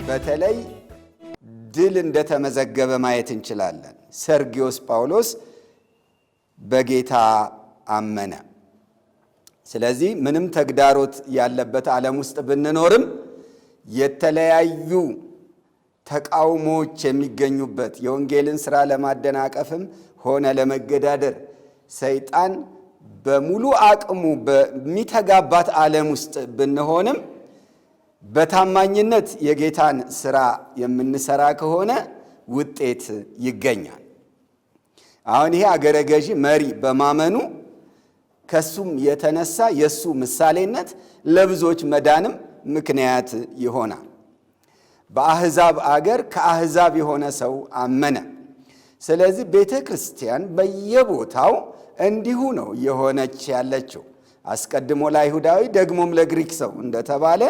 በተለይ ድል እንደተመዘገበ ማየት እንችላለን። ሰርጊዮስ ጳውሎስ በጌታ አመነ። ስለዚህ ምንም ተግዳሮት ያለበት ዓለም ውስጥ ብንኖርም የተለያዩ ተቃውሞዎች የሚገኙበት የወንጌልን ሥራ ለማደናቀፍም ሆነ ለመገዳደር ሰይጣን በሙሉ አቅሙ በሚተጋባት ዓለም ውስጥ ብንሆንም በታማኝነት የጌታን ሥራ የምንሰራ ከሆነ ውጤት ይገኛል። አሁን ይሄ አገረ ገዢ መሪ በማመኑ ከሱም የተነሳ የሱ ምሳሌነት ለብዙዎች መዳንም ምክንያት ይሆናል። በአሕዛብ አገር ከአሕዛብ የሆነ ሰው አመነ። ስለዚህ ቤተ ክርስቲያን በየቦታው እንዲሁ ነው የሆነች ያለችው። አስቀድሞ ለአይሁዳዊ ደግሞም ለግሪክ ሰው እንደተባለ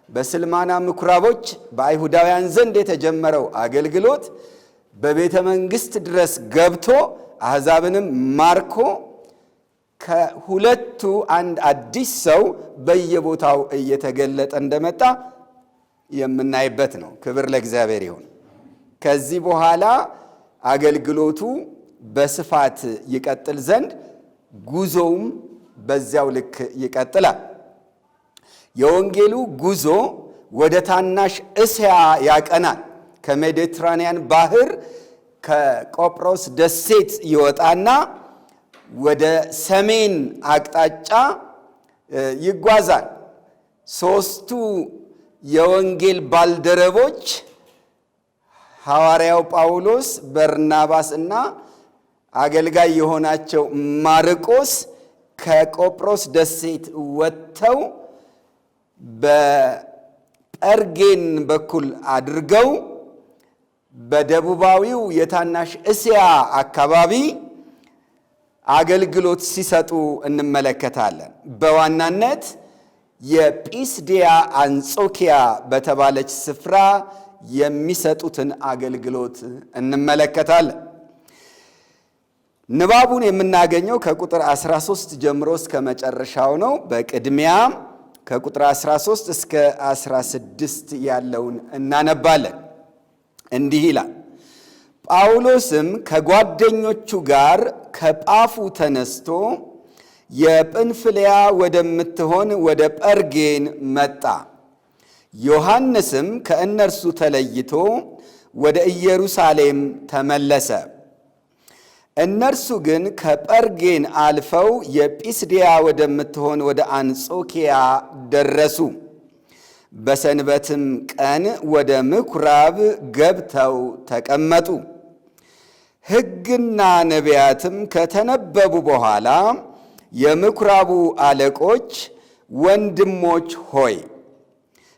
በስልማና ምኩራቦች በአይሁዳውያን ዘንድ የተጀመረው አገልግሎት በቤተ መንግሥት ድረስ ገብቶ አሕዛብንም ማርኮ ከሁለቱ አንድ አዲስ ሰው በየቦታው እየተገለጠ እንደመጣ የምናይበት ነው። ክብር ለእግዚአብሔር ይሁን። ከዚህ በኋላ አገልግሎቱ በስፋት ይቀጥል ዘንድ ጉዞውም በዚያው ልክ ይቀጥላል። የወንጌሉ ጉዞ ወደ ታናሽ እስያ ያቀናል። ከሜዲትራንያን ባህር ከቆጵሮስ ደሴት ይወጣና ወደ ሰሜን አቅጣጫ ይጓዛል። ሦስቱ የወንጌል ባልደረቦች ሐዋርያው ጳውሎስ፣ በርናባስ እና አገልጋይ የሆናቸው ማርቆስ ከቆጵሮስ ደሴት ወጥተው በጴርጌን በኩል አድርገው በደቡባዊው የታናሽ እስያ አካባቢ አገልግሎት ሲሰጡ እንመለከታለን። በዋናነት የጲስድያ አንጾኪያ በተባለች ስፍራ የሚሰጡትን አገልግሎት እንመለከታለን። ንባቡን የምናገኘው ከቁጥር 13 ጀምሮ እስከ መጨረሻው ነው። በቅድሚያ ከቁጥር 13 እስከ 16 ያለውን እናነባለን። እንዲህ ይላል። ጳውሎስም ከጓደኞቹ ጋር ከጳፉ ተነስቶ የጵንፍልያ ወደምትሆን ወደ ጴርጌን መጣ። ዮሐንስም ከእነርሱ ተለይቶ ወደ ኢየሩሳሌም ተመለሰ። እነርሱ ግን ከጴርጌን አልፈው የጲስድያ ወደምትሆን ወደ አንጾኪያ ደረሱ። በሰንበትም ቀን ወደ ምኵራብ ገብተው ተቀመጡ። ሕግና ነቢያትም ከተነበቡ በኋላ የምኵራቡ አለቆች ወንድሞች ሆይ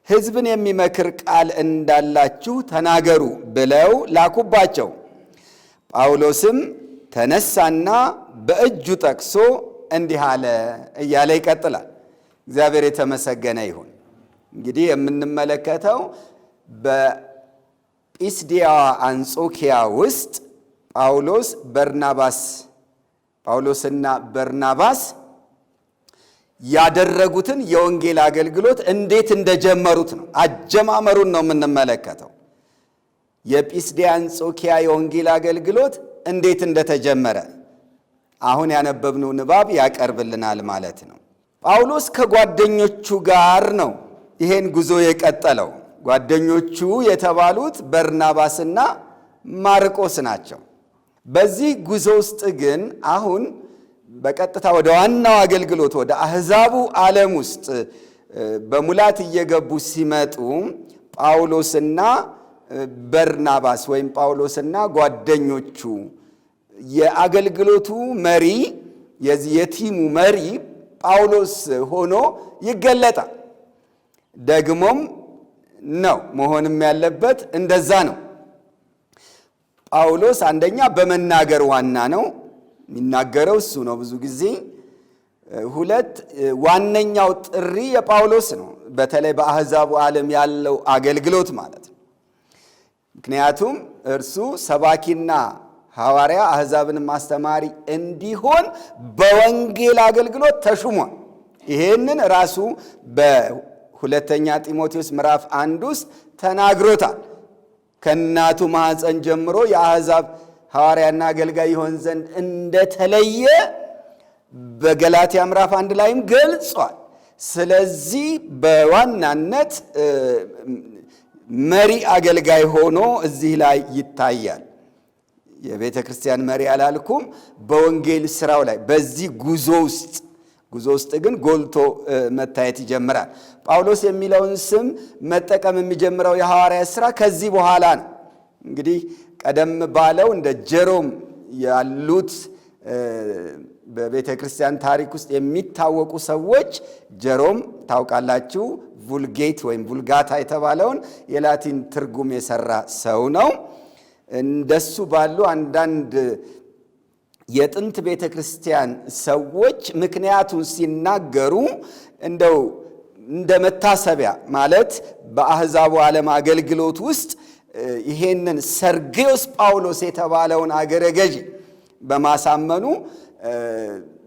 ሕዝብን የሚመክር ቃል እንዳላችሁ ተናገሩ ብለው ላኩባቸው። ጳውሎስም ተነሳና በእጁ ጠቅሶ እንዲህ አለ እያለ ይቀጥላል። እግዚአብሔር የተመሰገነ ይሁን። እንግዲህ የምንመለከተው በጲስድያ አንጾኪያ ውስጥ ጳውሎስና በርናባስ ያደረጉትን የወንጌል አገልግሎት እንዴት እንደጀመሩት ነው። አጀማመሩን ነው የምንመለከተው። የጲስድያ አንጾኪያ የወንጌል አገልግሎት እንዴት እንደተጀመረ አሁን ያነበብነው ንባብ ያቀርብልናል ማለት ነው። ጳውሎስ ከጓደኞቹ ጋር ነው ይሄን ጉዞ የቀጠለው። ጓደኞቹ የተባሉት በርናባስና ማርቆስ ናቸው። በዚህ ጉዞ ውስጥ ግን አሁን በቀጥታ ወደ ዋናው አገልግሎት ወደ አሕዛቡ ዓለም ውስጥ በሙላት እየገቡ ሲመጡ ጳውሎስና በርናባስ ወይም ጳውሎስና ጓደኞቹ የአገልግሎቱ መሪ የቲሙ መሪ ጳውሎስ ሆኖ ይገለጣል። ደግሞም ነው መሆንም ያለበት እንደዛ ነው። ጳውሎስ አንደኛ በመናገር ዋና ነው፣ የሚናገረው እሱ ነው ብዙ ጊዜ። ሁለት ዋነኛው ጥሪ የጳውሎስ ነው፣ በተለይ በአሕዛቡ ዓለም ያለው አገልግሎት ማለት ነው። ምክንያቱም እርሱ ሰባኪና ሐዋርያ አሕዛብንም አስተማሪ እንዲሆን በወንጌል አገልግሎት ተሹሟል። ይሄንን ራሱ ሁለተኛ ጢሞቴዎስ ምዕራፍ 1 ውስጥ ተናግሮታል። ከእናቱ ማኅፀን ጀምሮ የአሕዛብ ሐዋርያና አገልጋይ ይሆን ዘንድ እንደተለየ በገላትያ ምዕራፍ 1 ላይም ገልጿል። ስለዚህ በዋናነት መሪ አገልጋይ ሆኖ እዚህ ላይ ይታያል። የቤተ ክርስቲያን መሪ አላልኩም፣ በወንጌል ስራው ላይ በዚህ ጉዞ ውስጥ ግን ጎልቶ መታየት ይጀምራል። ጳውሎስ የሚለውን ስም መጠቀም የሚጀምረው የሐዋርያት ሥራ ከዚህ በኋላ ነው። እንግዲህ ቀደም ባለው እንደ ጀሮም ያሉት በቤተ ክርስቲያን ታሪክ ውስጥ የሚታወቁ ሰዎች፣ ጀሮም ታውቃላችሁ፣ vulgate ወይም vulgata የተባለውን የላቲን ትርጉም የሰራ ሰው ነው። እንደሱ ባሉ አንዳንድ የጥንት ቤተ ክርስቲያን ሰዎች ምክንያቱን ሲናገሩ እንደው እንደ መታሰቢያ ማለት በአሕዛቡ ዓለም አገልግሎት ውስጥ ይሄንን ሰርግዮስ ጳውሎስ የተባለውን አገረ ገዢ በማሳመኑ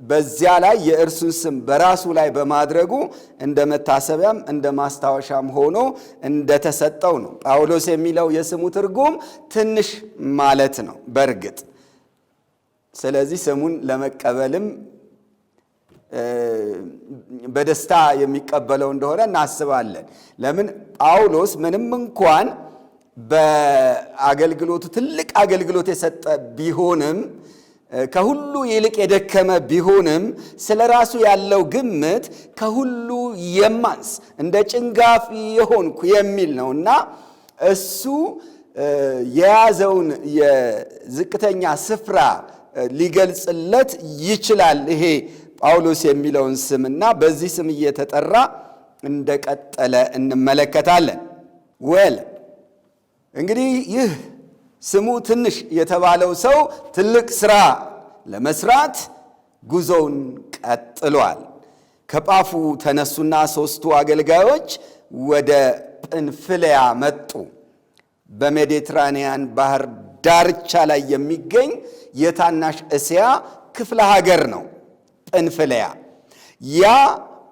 በዚያ ላይ የእርሱን ስም በራሱ ላይ በማድረጉ እንደ መታሰቢያም እንደ ማስታወሻም ሆኖ እንደተሰጠው ነው። ጳውሎስ የሚለው የስሙ ትርጉም ትንሽ ማለት ነው በእርግጥ። ስለዚህ ስሙን ለመቀበልም በደስታ የሚቀበለው እንደሆነ እናስባለን። ለምን ጳውሎስ ምንም እንኳን በአገልግሎቱ ትልቅ አገልግሎት የሰጠ ቢሆንም ከሁሉ ይልቅ የደከመ ቢሆንም ስለ ራሱ ያለው ግምት ከሁሉ የማንስ እንደ ጭንጋፍ የሆንኩ የሚል ነውና እሱ የያዘውን የዝቅተኛ ስፍራ ሊገልጽለት ይችላል። ይሄ ጳውሎስ የሚለውን ስምና በዚህ ስም እየተጠራ እንደቀጠለ እንመለከታለን። እንግዲህ ይህ ስሙ ትንሽ የተባለው ሰው ትልቅ ሥራ ለመስራት ጉዞውን ቀጥሏል። ከጳፉ ተነሱና 3ቱ አገልጋዮች ወደ ጵንፍልያ መጡ። በሜዲትራንያን ባህር ዳርቻ ላይ የሚገኝ የታናሽ እስያ ክፍለ ሀገር ነው ጵንፍልያ። ያ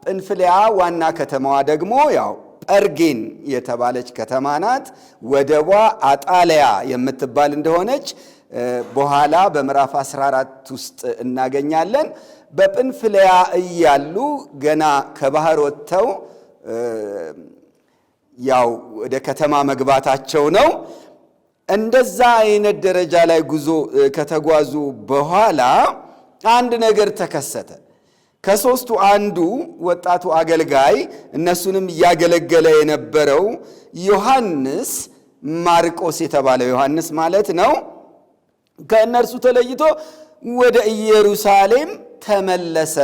ጵንፍልያ ዋና ከተማዋ ደግሞ ያው ጴርጌን የተባለች ከተማ ናት። ወደቧ አጣሊያ የምትባል እንደሆነች በኋላ በምዕራፍ 14 ውስጥ እናገኛለን። በጵንፍልያ እያሉ ገና ከባህር ወጥተው ያው ወደ ከተማ መግባታቸው ነው። እንደዛ አይነት ደረጃ ላይ ጉዞ ከተጓዙ በኋላ አንድ ነገር ተከሰተ። ከ3ቱ አንዱ ወጣቱ አገልጋይ እነሱንም እያገለገለ የነበረው ዮሐንስ ማርቆስ የተባለው ዮሐንስ ማለት ነው፣ ከእነርሱ ተለይቶ ወደ ኢየሩሳሌም ተመለሰ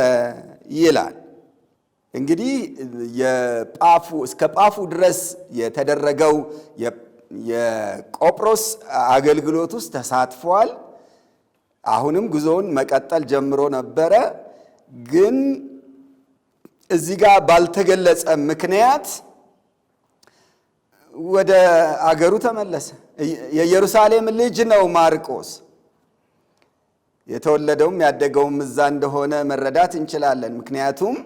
ይላል። እንግዲህ እስከ ጳፉ ድረስ የተደረገው የቆጵሮስ አገልግሎት ውስጥ ተሳትፏል። አሁንም ጉዞውን መቀጠል ጀምሮ ነበረ። ግን እዚህ ጋር ባልተገለጸ ምክንያት ወደ አገሩ ተመለሰ። የኢየሩሳሌም ልጅ ነው ማርቆስ። የተወለደውም ያደገውም እዛ እንደሆነ መረዳት እንችላለን። ምክንያቱም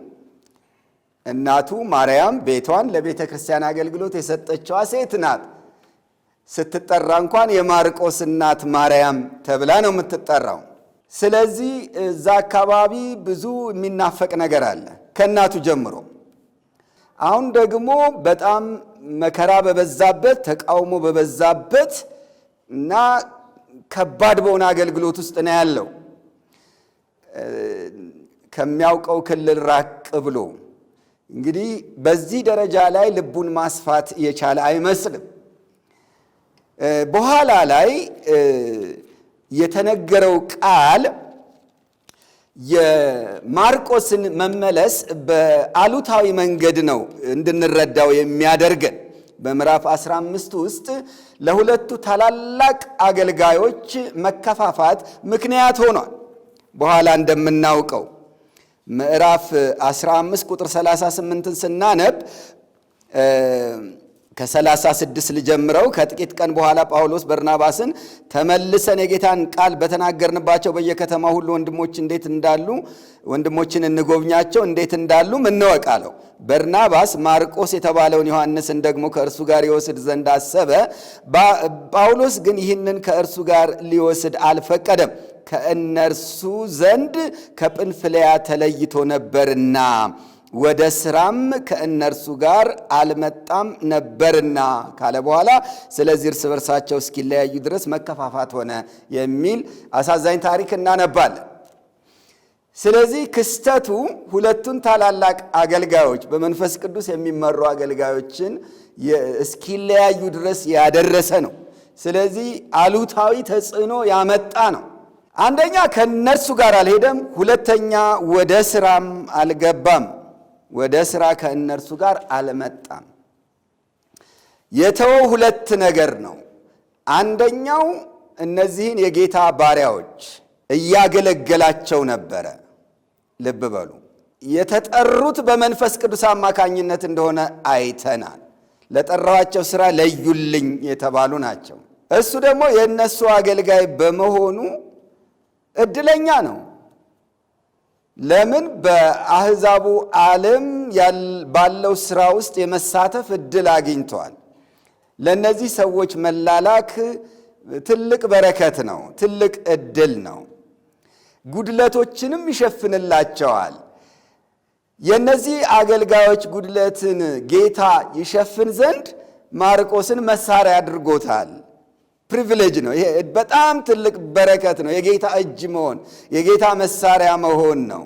እናቱ ማርያም ቤቷን ለቤተ ክርስቲያን አገልግሎት የሰጠችዋ ሴት ናት። ስትጠራ እንኳን የማርቆስ እናት ማርያም ተብላ ነው የምትጠራው። ስለዚህ እዛ አካባቢ ብዙ የሚናፈቅ ነገር አለ ከእናቱ ጀምሮ። አሁን ደግሞ በጣም መከራ በበዛበት ተቃውሞ በበዛበት እና ከባድ በሆነ አገልግሎት ውስጥ ነው ያለው። ከሚያውቀው ክልል ራቅ ብሎ እንግዲህ በዚህ ደረጃ ላይ ልቡን ማስፋት የቻለ አይመስልም። በኋላ ላይ የተነገረው ቃል የማርቆስን መመለስ በአሉታዊ መንገድ ነው እንድንረዳው የሚያደርገን። በምዕራፍ 15 ውስጥ ለሁለቱ ታላላቅ አገልጋዮች መከፋፋት ምክንያት ሆኗል። በኋላ እንደምናውቀው ምዕራፍ 15 ቁጥር 38ን ስናነብ ከ36 ልጀምረው። ከጥቂት ቀን በኋላ ጳውሎስ በርናባስን ተመልሰን የጌታን ቃል በተናገርንባቸው በየከተማ ሁሉ ወንድሞችን እንጎብኛቸው፣ እንዴት እንዳሉ እንወቅ አለው። በርናባስ ማርቆስ የተባለውን ዮሐንስን ደግሞ ከእርሱ ጋር ይወስድ ዘንድ አሰበ። ጳውሎስ ግን ይህንን ከእርሱ ጋር ሊወስድ አልፈቀደም፣ ከእነርሱ ዘንድ ከጵንፍልያ ተለይቶ ነበርና ወደ ሥራም ከእነርሱ ጋር አልመጣም ነበርና ካለ በኋላ ስለዚህ እርስ በርሳቸው እስኪለያዩ ድረስ መከፋፋት ሆነ የሚል አሳዛኝ ታሪክ እናነባለን። ስለዚህ ክስተቱ ሁለቱን ታላላቅ አገልጋዮች በመንፈስ ቅዱስ የሚመሩ አገልጋዮችን እስኪለያዩ ድረስ ያደረሰ ነው። ስለዚህ አሉታዊ ተጽዕኖ ያመጣ ነው። አንደኛ ከእነርሱ ጋር አልሄደም፣ ሁለተኛ ወደ ሥራም አልገባም። ወደ ሥራ ከእነርሱ ጋር አልመጣም። የተወው ሁለት ነገር ነው። አንደኛው እነዚህን የጌታ ባሪያዎች እያገለገላቸው ነበረ። ልብ በሉ፣ የተጠሩት በመንፈስ ቅዱስ አማካኝነት እንደሆነ አይተናል። ለጠራዋቸው ሥራ ለዩልኝ የተባሉ ናቸው። እሱ ደግሞ የእነሱ አገልጋይ በመሆኑ ዕድለኛ ነው። ለምን? በአሕዛቡ ዓለም ባለው ሥራ ውስጥ የመሳተፍ ዕድል አግኝቷል። ለእነዚህ ሰዎች መላላክ ትልቅ በረከት ነው፣ ትልቅ ዕድል ነው። ጉድለቶችንም ይሸፍንላቸዋል። የእነዚህ አገልጋዮች ጉድለትን ጌታ ይሸፍን ዘንድ ማርቆስን መሳሪያ አድርጎታል። ፕሪቪሌጅ ነው። ይሄ በጣም ትልቅ በረከት ነው። የጌታ እጅ መሆን፣ የጌታ መሳሪያ መሆን ነው።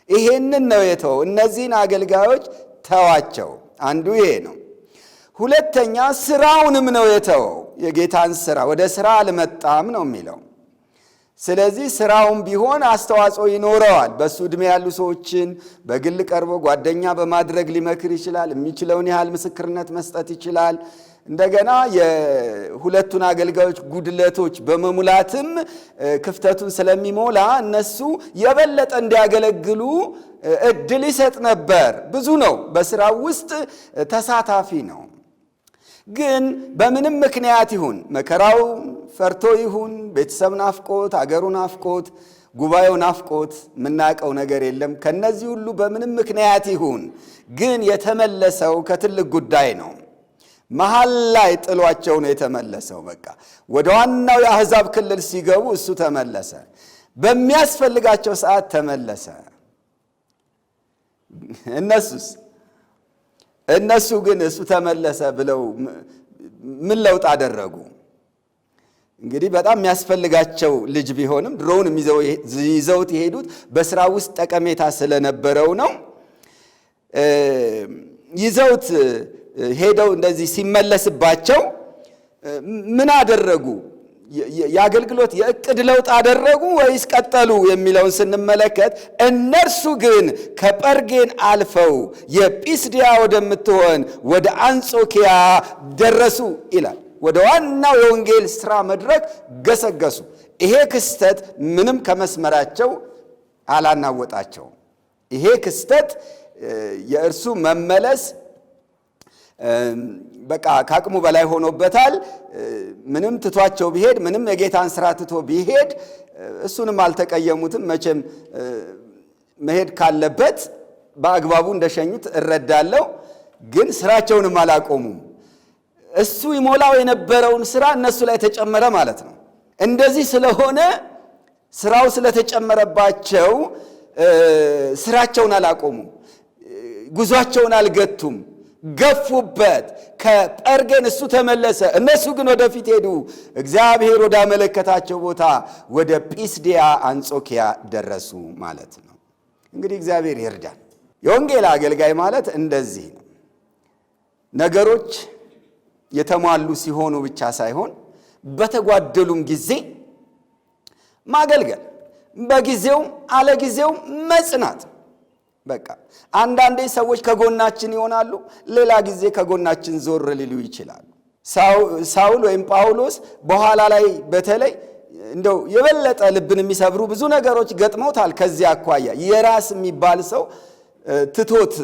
ይሄንን ነው የተወው። እነዚህን አገልጋዮች ተዋቸው። አንዱ ይሄ ነው። ሁለተኛ ስራውንም ነው የተወው። የጌታን ስራ ወደ ስራ አልመጣም ነው የሚለው። ስለዚህ ስራውም ቢሆን አስተዋጽኦ ይኖረዋል። በሱ ዕድሜ ያሉ ሰዎችን በግል ቀርቦ ጓደኛ በማድረግ ሊመክር ይችላል። የሚችለውን ያህል ምስክርነት መስጠት ይችላል። እንደገና የሁለቱን አገልጋዮች ጉድለቶች በመሙላትም ክፍተቱን ስለሚሞላ እነሱ የበለጠ እንዲያገለግሉ እድል ይሰጥ ነበር። ብዙ ነው፣ በስራው ውስጥ ተሳታፊ ነው። ግን በምንም ምክንያት ይሁን መከራው ፈርቶ ይሁን ቤተሰብ ናፍቆት፣ አገሩ ናፍቆት፣ ጉባኤው ናፍቆት የምናውቀው ነገር የለም። ከነዚህ ሁሉ በምንም ምክንያት ይሁን ግን የተመለሰው ከትልቅ ጉዳይ ነው። መሃል ላይ ጥሏቸው ነው የተመለሰው። በቃ ወደ ዋናው የአሕዛብ ክልል ሲገቡ እሱ ተመለሰ። በሚያስፈልጋቸው ሰዓት ተመለሰ። እነሱ ግን እሱ ተመለሰ ብለው ምን ለውጥ አደረጉ? እንግዲህ በጣም የሚያስፈልጋቸው ልጅ ቢሆንም ድሮውንም ይዘውት የሄዱት በስራ ውስጥ ጠቀሜታ ስለነበረው ነው። ይዘውት ሄደው እንደዚህ ሲመለስባቸው ምን አደረጉ? የአገልግሎት የእቅድ ለውጥ አደረጉ ወይስ ቀጠሉ የሚለውን ስንመለከት እነርሱ ግን ከጴርጌን አልፈው የጲስድያ ወደምትሆን ወደ አንጾኪያ ደረሱ ይላል። ወደ ዋናው የወንጌል ሥራ መድረክ ገሰገሱ። ይሄ ክስተት ምንም ከመስመራቸው አላናወጣቸው። ይሄ ክስተት የእርሱ መመለስ በቃ ከአቅሙ በላይ ሆኖበታል። ምንም ትቷቸው ቢሄድ፣ ምንም የጌታን ሥራ ትቶ ቢሄድ እሱንም አልተቀየሙትም። መቼም መሄድ ካለበት በአግባቡ እንደሸኙት እረዳለሁ። ግን ስራቸውንም አላቆሙም። እሱ ይሞላው የነበረውን ሥራ እነሱ ላይ ተጨመረ ማለት ነው። እንደዚህ ስለሆነ ስራው ስለተጨመረባቸው ስራቸውን አላቆሙም፣ ጉዟቸውን አልገቱም፣ ገፉበት። ከጴርጌን እሱ ተመለሰ፣ እነሱ ግን ወደፊት ሄዱ። እግዚአብሔር ወደ አመለከታቸው ቦታ ወደ ጲስድያ አንጾኪያ ደረሱ ማለት ነው። እንግዲህ እግዚአብሔር ይርዳን። የወንጌል አገልጋይ ማለት እንደዚህ ነው። ነገሮች የተሟሉ ሲሆኑ ብቻ ሳይሆን በተጓደሉም ጊዜ ማገልገል፣ በጊዜው አለጊዜው መጽናት። በቃ አንዳንዴ ሰዎች ከጎናችን ይሆናሉ፣ ሌላ ጊዜ ከጎናችን ዞር ሊሉ ይችላሉ። ሳውል ወይም ጳውሎስ በኋላ ላይ በተለይ እንደው የበለጠ ልብን የሚሰብሩ ብዙ ነገሮች ገጥመውታል። ከዚያ አኳያ የራስ የሚባል ሰው ትቶት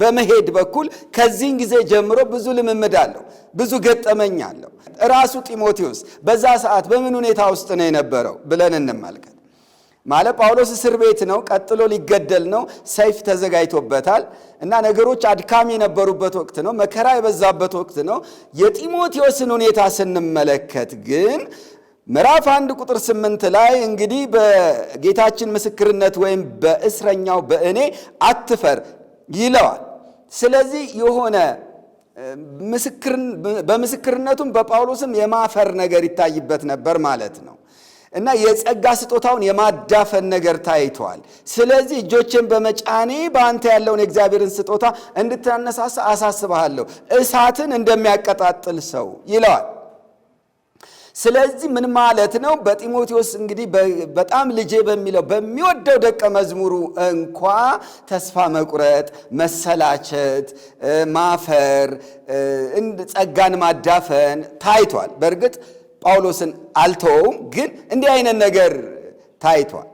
በመሄድ በኩል ከዚህን ጊዜ ጀምሮ ብዙ ልምምድ አለው፣ ብዙ ገጠመኝ አለው። ራሱ ጢሞቴዎስ በዛ ሰዓት በምን ሁኔታ ውስጥ ነው የነበረው ብለን እንመልከት። ማለት ጳውሎስ እስር ቤት ነው፣ ቀጥሎ ሊገደል ነው፣ ሰይፍ ተዘጋጅቶበታል እና ነገሮች አድካሚ የነበሩበት ወቅት ነው፣ መከራ የበዛበት ወቅት ነው። የጢሞቴዎስን ሁኔታ ስንመለከት ግን ምዕራፍ 1 ቁጥር 8 ላይ እንግዲህ በጌታችን ምስክርነት ወይም በእስረኛው በእኔ አትፈር ይለዋል። ስለዚህ የሆነ በምስክርነቱም በጳውሎስም የማፈር ነገር ይታይበት ነበር ማለት ነው እና የጸጋ ስጦታውን የማዳፈን ነገር ታይቷል። ስለዚህ እጆችን በመጫኔ በአንተ ያለውን የእግዚአብሔርን ስጦታ እንድታነሳሳ አሳስብሃለሁ፣ እሳትን እንደሚያቀጣጥል ሰው ይለዋል። ስለዚህ ምን ማለት ነው? በጢሞቴዎስ እንግዲህ በጣም ልጄ በሚለው በሚወደው ደቀ መዝሙሩ እንኳ ተስፋ መቁረጥ፣ መሰላቸት፣ ማፈር፣ ጸጋን ማዳፈን ታይቷል። በእርግጥ ጳውሎስን አልተወውም፣ ግን እንዲህ አይነት ነገር ታይቷል።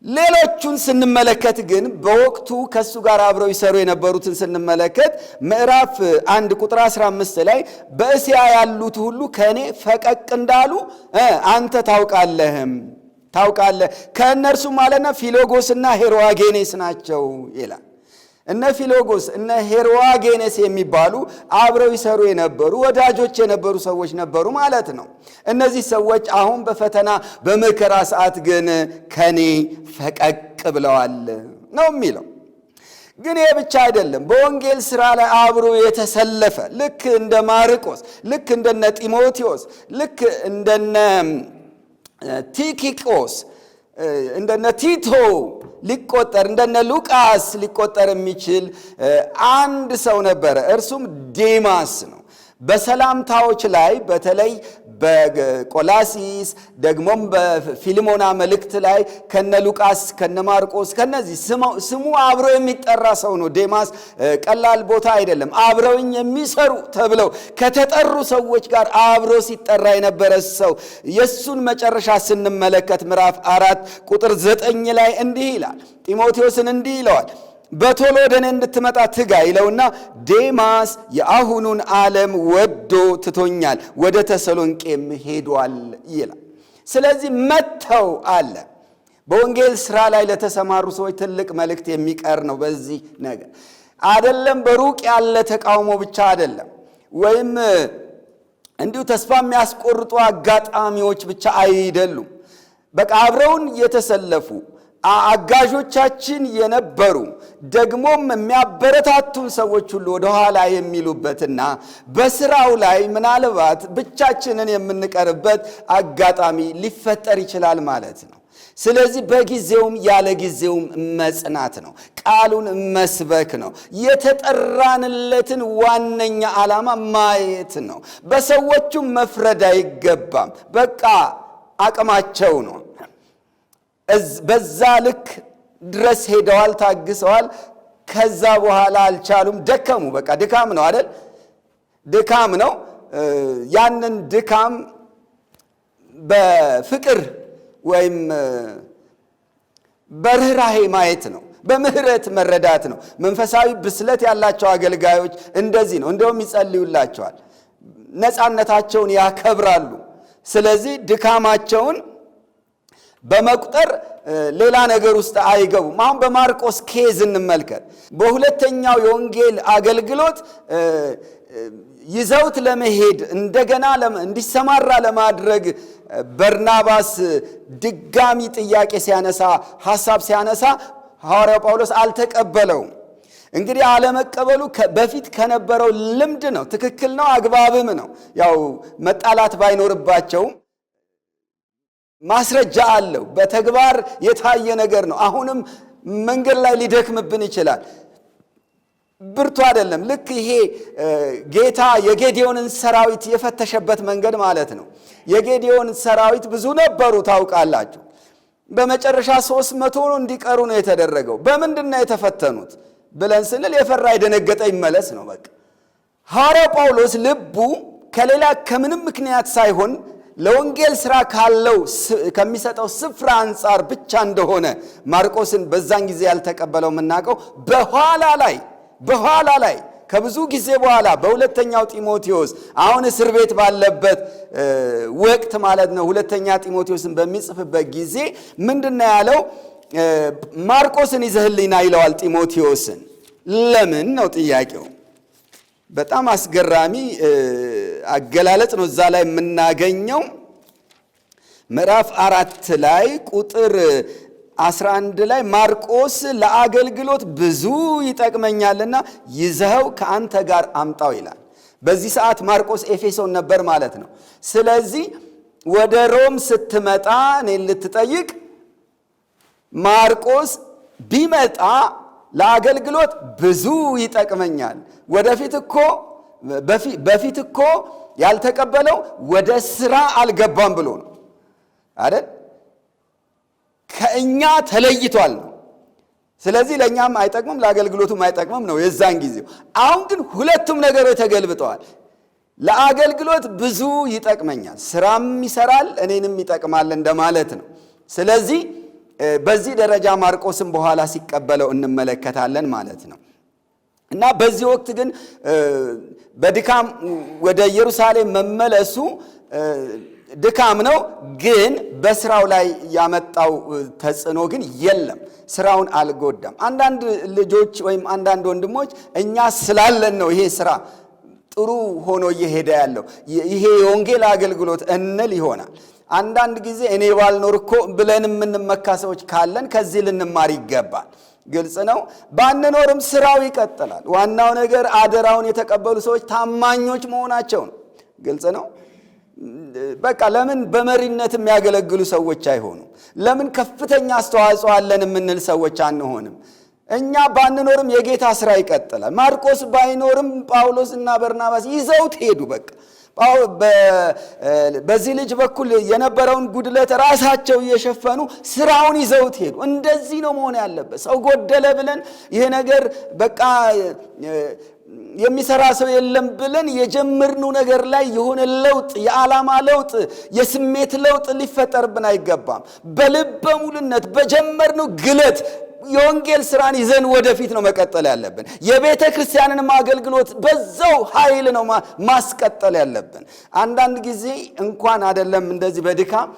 ሌሎቹን ስንመለከት ግን በወቅቱ ከሱ ጋር አብረው ይሰሩ የነበሩትን ስንመለከት ምዕራፍ 1 ቁጥር 15 ላይ በእስያ ያሉት ሁሉ ከእኔ ፈቀቅ እንዳሉ አንተ ታውቃለህ። ከእነርሱም አለና ፊሎጎስና ሄሮዋጌኔስ ናቸው ይላል። እነ ፊሎጎስ እነ ሄሮዋጌኔስ የሚባሉ አብረው ይሰሩ የነበሩ ወዳጆች የነበሩ ሰዎች ነበሩ ማለት ነው። እነዚህ ሰዎች አሁን በፈተና በመከራ ሰዓት ግን ከኔ ፈቀቅ ብለዋል ነው የሚለው። ግን ይህ ብቻ አይደለም። በወንጌል ሥራ ላይ አብሮ የተሰለፈ ልክ እንደ ማርቆስ፣ ልክ እንደነ ጢሞቴዎስ፣ ልክ እንደነ ቲኪቆስ፣ እንደነ ቲቶ ሊቆጠር እንደነ ሉቃስ ሊቆጠር የሚችል አንድ ሰው ነበረ። እርሱም ዴማስ ነው። በሰላምታዎች ላይ በተለይ በቆላሲስ ደግሞም በፊልሞና መልእክት ላይ ከነ ሉቃስ ከነ ማርቆስ ከነዚህ ስሙ አብሮ የሚጠራ ሰው ነው። ዴማስ ቀላል ቦታ አይደለም። አብረውኝ የሚሰሩ ተብለው ከተጠሩ ሰዎች ጋር አብሮ ሲጠራ የነበረ ሰው። የሱን መጨረሻ ስንመለከት ምዕራፍ 4 ቁጥር 9 ላይ እንዲህ ይላል። ጢሞቴዎስን እንዲህ ይለዋል፣ በቶሎ ወደ እኔ እንድትመጣ ትጋ ይለውና ዴማስ የአሁኑን ዓለም ወዶ ትቶኛል፣ ወደ ተሰሎንቄም ሄዷል ይላል። ስለዚህ መተው አለ። በወንጌል ሥራ ላይ ለተሰማሩ ሰዎች ትልቅ መልእክት የሚቀር ነው። በዚህ ነገር አይደለም፣ በሩቅ ያለ ተቃውሞ ብቻ አይደለም፣ ወይም እንዲሁ ተስፋ የሚያስቆርጡ አጋጣሚዎች ብቻ አይደሉም። በቃ አብረውን የተሰለፉ አጋዦቻችን የነበሩ ደግሞም የሚያበረታቱን ሰዎች ሁሉ ወደ ኋላ የሚሉበትና በስራው ላይ ምናልባት ብቻችንን የምንቀርበት አጋጣሚ ሊፈጠር ይችላል ማለት ነው። ስለዚህ በጊዜውም ያለ ጊዜውም መጽናት ነው። ቃሉን መስበክ ነው። የተጠራንለትን ዋነኛ ዓላማ ማየት ነው። በሰዎቹም መፍረድ አይገባም። በቃ አቅማቸው ነው። በዛ ልክ ድረስ ሄደዋል፣ ታግሰዋል። ከዛ በኋላ አልቻሉም፣ ደከሙ። በቃ ድካም ነው አይደል? ድካም ነው። ያንን ድካም በፍቅር ወይም በርህራሄ ማየት ነው፣ በምህረት መረዳት ነው። መንፈሳዊ ብስለት ያላቸው አገልጋዮች እንደዚህ ነው። እንደውም ይጸልዩላቸዋል፣ ነፃነታቸውን ያከብራሉ። ስለዚህ ድካማቸውን በመቁጠር ሌላ ነገር ውስጥ አይገቡም። አሁን በማርቆስ ኬዝ እንመልከት። በሁለተኛው የወንጌል አገልግሎት ይዘውት ለመሄድ እንደገና እንዲሰማራ ለማድረግ በርናባስ ድጋሚ ጥያቄ ሲያነሳ፣ ሐሳብ ሲያነሳ ሐዋርያው ጳውሎስ አልተቀበለውም። እንግዲህ አለመቀበሉ በፊት ከነበረው ልምድ ነው። ትክክል ነው፣ አግባብም ነው። ያው መጣላት ባይኖርባቸውም ማስረጃ አለው። በተግባር የታየ ነገር ነው። አሁንም መንገድ ላይ ሊደክምብን ይችላል። ብርቱ አይደለም። ልክ ይሄ ጌታ የጌዲዮንን ሰራዊት የፈተሸበት መንገድ ማለት ነው። የጌዲዮን ሰራዊት ብዙ ነበሩ ታውቃላችሁ። በመጨረሻ 300 እንዲቀሩ ነው የተደረገው። በምንድን ነው የተፈተኑት ብለን ስንል የፈራ የደነገጠ ይመለስ ነው። በቃ ሐዋርያው ጳውሎስ ልቡ ከሌላ ከምንም ምክንያት ሳይሆን ለወንጌል ሥራ ካለው ከሚሰጠው ስፍራ አንጻር ብቻ እንደሆነ ማርቆስን በዛን ጊዜ ያልተቀበለው የምናውቀው በኋላ ላይ ከብዙ ጊዜ በኋላ በሁለተኛው ጢሞቴዎስ አሁን እስር ቤት ባለበት ወቅት ማለት ነው። ሁለተኛ ጢሞቴዎስን በሚጽፍበት ጊዜ ምንድነው ያለው? ማርቆስን ይዘህልኝና ይለዋል ጢሞቴዎስን። ለምን ነው ጥያቄው። በጣም አስገራሚ አገላለጽ ነው እዛ ላይ የምናገኘው። ምዕራፍ 4 ላይ ቁጥር 11 ላይ ማርቆስ ለአገልግሎት ብዙ ይጠቅመኛልና ይዘኸው ከአንተ ጋር አምጣው ይላል። በዚህ ሰዓት ማርቆስ ኤፌሶን ነበር ማለት ነው። ስለዚህ ወደ ሮም ስትመጣ እኔን ልትጠይቅ ማርቆስ ቢመጣ ለአገልግሎት ብዙ ይጠቅመኛል። በፊት እኮ ያልተቀበለው ወደ ሥራ አልገባም ብሎ ነው አይደል? ከእኛ ተለይቷል ነው። ስለዚህ ለእኛም አይጠቅምም ለአገልግሎቱም አይጠቅምም ነው የዛን ጊዜው። አሁን ግን ሁለቱም ነገሮች ተገልብጠዋል። ለአገልግሎት ብዙ ይጠቅመኛል፣ ሥራም ይሰራል፣ እኔንም ይጠቅማል እንደማለት ነው። ስለዚህ በዚህ ደረጃ ማርቆስም በኋላ ሲቀበለው እንመለከታለን ማለት ነው። እና በዚህ ወቅት ግን በድካም ወደ ኢየሩሳሌም መመለሱ ድካም ነው፣ ግን በስራው ላይ ያመጣው ተጽዕኖ ግን የለም። ስራውን አልጎዳም። አንዳንድ ልጆች ወይም አንዳንድ ወንድሞች እኛ ስላለን ነው ይሄ ስራ ጥሩ ሆኖ እየሄደ ያለው ይሄ የወንጌል አገልግሎት እንል ይሆናል። አንዳንድ ጊዜ እኔ ባልኖር እኮ ብለን የምንመካ ሰዎች ካለን ከዚህ ልንማር ይገባል። ግልጽ ነው። ባንኖርም ስራው ይቀጥላል። ዋናው ነገር አደራውን የተቀበሉ ሰዎች ታማኞች መሆናቸው ነው። ግልጽ ነው። በቃ ለምን በመሪነት የሚያገለግሉ ሰዎች አይሆኑም? ለምን ከፍተኛ አስተዋጽኦ አለን የምንል ሰዎች አንሆንም? እኛ ባንኖርም የጌታ ስራ ይቀጥላል። ማርቆስ ባይኖርም ጳውሎስና በርናባስ ይዘውት ሄዱ። በቃ በዚህ ልጅ በኩል የነበረውን ጉድለት ራሳቸው እየሸፈኑ ስራውን ይዘውት ሄዱ። እንደዚህ ነው መሆን ያለበት። ሰው ጎደለ ብለን ይሄ ነገር በቃ የሚሰራ ሰው የለም ብለን የጀመርነው ነገር ላይ የሆነ ለውጥ፣ የዓላማ ለውጥ፣ የስሜት ለውጥ ሊፈጠርብን አይገባም። በልበ ሙሉነት በጀመርነው ግለት የወንጌል ስራን ይዘን ወደፊት ነው መቀጠል ያለብን። የቤተ ክርስቲያንንም አገልግሎት በዛው ኃይል ነው ማስቀጠል ያለብን። አንዳንድ ጊዜ እንኳን አይደለም እንደዚህ በድካም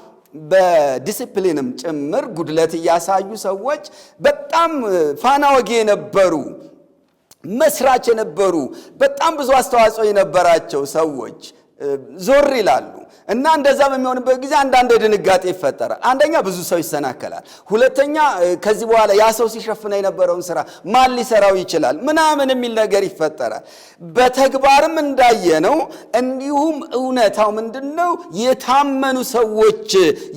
በዲሲፕሊንም ጭምር ጉድለት እያሳዩ ሰዎች በጣም ፋና ወጊ የነበሩ መስራች የነበሩ በጣም ብዙ አስተዋጽኦ የነበራቸው ሰዎች ዞር ይላሉ እና እንደዛ በሚሆንበት ጊዜ አንዳንድ ድንጋጤ ይፈጠራል። አንደኛ ብዙ ሰው ይሰናከላል። ሁለተኛ ከዚህ በኋላ ያ ሰው ሲሸፍነው የነበረውን ስራ ማን ሊሰራው ይችላል ምናምን የሚል ነገር ይፈጠራል። በተግባርም እንዳየነው እንዲሁም እውነታው ምንድነው? የታመኑ ሰዎች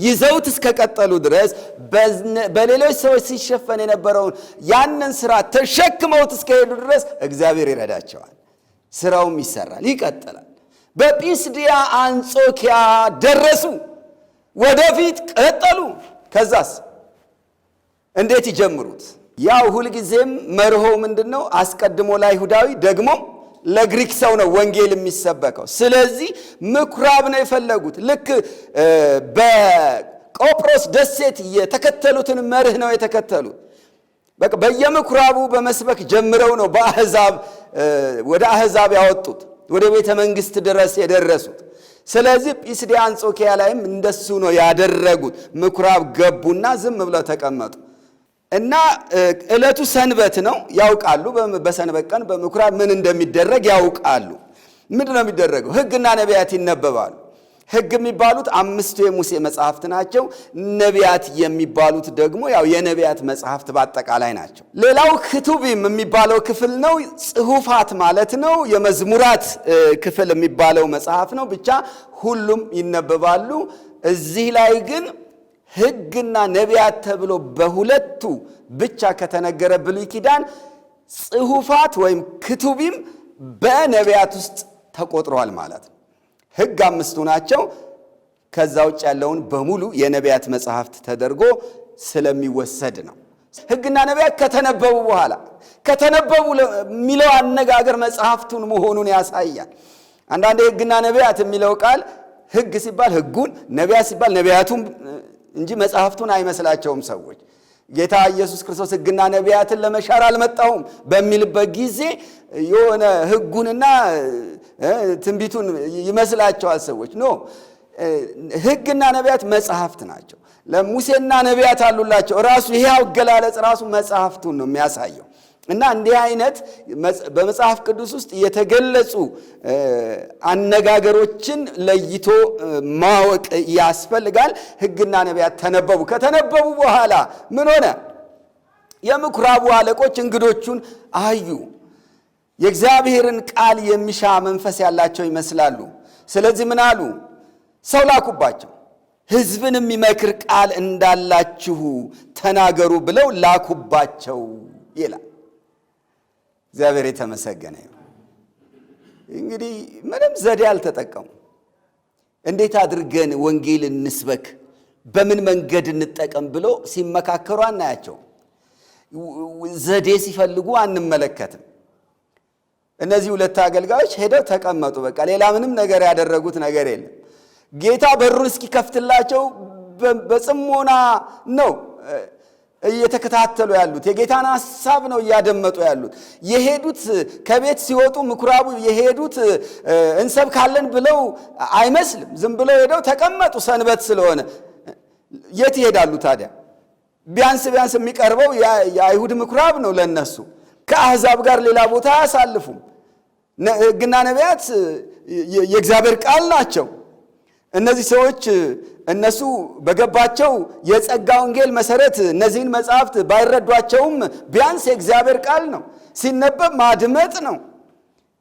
ይዘውት እስከቀጠሉ ድረስ በሌሎች ሰዎች ሲሸፈን የነበረውን ያንን ስራ ተሸክመውት እስከሄዱ ድረስ እግዚአብሔር ይረዳቸዋል። ስራውም ይሰራል፣ ይቀጥላል። በጲስድያ አንጾኪያ ደረሱ፣ ወደፊት ቀጠሉ። ከዛስ እንዴት ይጀምሩት? ያው ሁልጊዜም መርሆ ምንድነው? አስቀድሞ ለአይሁዳዊ ደግሞ ለግሪክ ሰው ነው ወንጌል የሚሰበከው። ስለዚህ ምኩራብ ነው የፈለጉት። ልክ በቆጵሮስ ደሴት የተከተሉትን መርህ ነው የተከተሉት። በቃ በየምኩራቡ በመስበክ ጀምረው ነው ወደ አሕዛብ ያወጡት፣ ወደ ቤተ መንግስት ድረስ የደረሱት። ስለዚህ ጲስድያ አንጾኪያ ላይም እንደሱ ነው ያደረጉት። ምኩራብ ገቡና ዝም ብለው ተቀመጡ እና ዕለቱ ሰንበት ነው ያውቃሉ። በሰንበት ቀን በምኩራብ ምን እንደሚደረግ ያውቃሉ። ምንድን ነው የሚደረገው? ሕግና ነቢያት ይነበባሉ። ሕግ የሚባሉት 5ቱ የሙሴ መጽሐፍት ናቸው። ነቢያት የሚባሉት ደግሞ ያው የነቢያት መጽሐፍት በአጠቃላይ ናቸው። ሌላው ክቱቢም የሚባለው ክፍል ነው፣ ጽሑፋት ማለት ነው። የመዝሙራት ክፍል የሚባለው መጽሐፍ ነው። ብቻ ሁሉም ይነበባሉ። እዚህ ላይ ግን ሕግና ነቢያት ተብሎ በሁለቱ ብቻ ከተነገረ ብሉይ ኪዳን ጽሑፋት ወይም ክቱቢም በነቢያት ውስጥ ተቆጥረዋል ማለት ነው። ሕግ 5ቱ ናቸው። ከዛ ውጭ ያለውን በሙሉ የነቢያት መጽሐፍት ተደርጎ ስለሚወሰድ ነው። ሕግና ነቢያት ከተነበቡ በኋላ ከተነበቡ የሚለው አነጋገር መጽሐፍቱን መሆኑን ያሳያል። አንዳንድ ሕግና ነቢያት የሚለው ቃል ሕግ ሲባል ሕጉን፣ ነቢያት ሲባል ነቢያቱን እንጂ መጽሐፍቱን አይመስላቸውም ሰዎች። ጌታ ኢየሱስ ክርስቶስ ሕግና ነቢያትን ለመሻር አልመጣሁም በሚልበት ጊዜ የሆነ ሕጉንና ትንቢቱን ይመስላቸዋል ሰዎች። ኖ ሕግና ነቢያት መጽሐፍት ናቸው። ለሙሴና ነቢያት አሉላቸው። ራሱ ይሄ አገላለጽ ራሱ መጽሐፍቱን ነው የሚያሳየው። እና እንዲህ አይነት በመጽሐፍ ቅዱስ ውስጥ የተገለጹ አነጋገሮችን ለይቶ ማወቅ ያስፈልጋል። ሕግና ነቢያት ተነበቡ። ከተነበቡ በኋላ ምን ሆነ? የምኩራቡ አለቆች እንግዶቹን አዩ። የእግዚአብሔርን ቃል የሚሻ መንፈስ ያላቸው ይመስላሉ። ስለዚህ ምን አሉ? ሰው ላኩባቸው። ሕዝብን የሚመክር ቃል እንዳላችሁ ተናገሩ ብለው ላኩባቸው ይላል። እግዚአብሔር የተመሰገነ ይሁን። እንግዲህ ምንም ዘዴ አልተጠቀሙ። እንዴት አድርገን ወንጌል እንስበክ፣ በምን መንገድ እንጠቀም ብሎ ሲመካከሩ አናያቸው። ዘዴ ሲፈልጉ አንመለከትም። እነዚህ ሁለት አገልጋዮች ሄደው ተቀመጡ። በቃ ሌላ ምንም ነገር ያደረጉት ነገር የለም። ጌታ በሩን እስኪከፍትላቸው በጽሞና ነው እየተከታተሉ ያሉት። የጌታን ሐሳብ ነው እያደመጡ ያሉት። የሄዱት ከቤት ሲወጡ ምኩራቡ የሄዱት እንሰብካለን ብለው አይመስልም። ዝም ብለው ሄደው ተቀመጡ። ሰንበት ስለሆነ የት ይሄዳሉ ታዲያ? ቢያንስ የሚቀርበው የአይሁድ ምኩራብ ነው ለነሱ። ከአሕዛብ ጋር ሌላ ቦታ አያሳልፉም። ሕግና ነቢያት የእግዚአብሔር ቃል ናቸው። እነዚህ ሰዎች እነሱ በገባቸው የጸጋ ወንጌል መሰረት እነዚህን መጽሐፍት ባይረዷቸውም ቢያንስ የእግዚአብሔር ቃል ነው፣ ሲነበብ ማድመጥ ነው።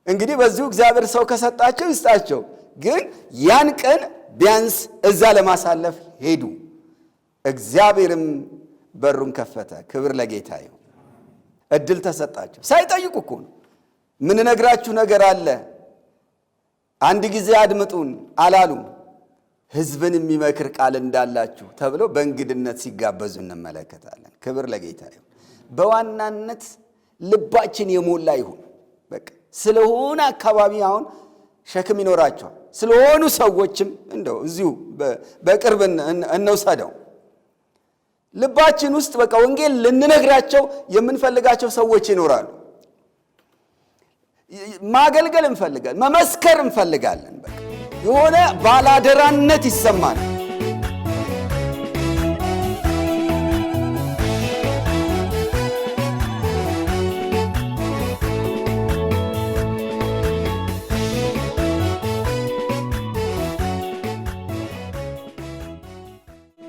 እንግዲህ በዚሁ እግዚአብሔር ሰው ከሰጣቸው ይስጣቸው። ግን ያን ቀን ቢያንስ እዛ ለማሳለፍ ሄዱ። እግዚአብሔርም በሩን ከፈተ። ክብር ለጌታ ይሁን። እድል ተሰጣቸው። ሳይጠይቁ እኮ ነው። ምን ነግራችሁ ነገር አለ፣ አንድ ጊዜ አድምጡን አላሉም። ሕዝብን የሚመክር ቃል እንዳላችሁ ተብሎ በእንግድነት ሲጋበዙ እንመለከታለን። ክብር ለጌታ ይሁን። በዋናነት ልባችን የሞላ ይሁን። በቃ ስለሆነ አካባቢ አሁን ሸክም ይኖራቸዋል። ስለሆኑ ሰዎችም እንደው እዚሁ በቅርብ እንውሰደው። ልባችን ውስጥ በቃ ወንጌል ልንነግራቸው የምንፈልጋቸው ሰዎች ይኖራሉ። ማገልገል እንፈልጋለን፣ መመስከር እንፈልጋለን። በቃ የሆነ ባላደራነት ይሰማናል።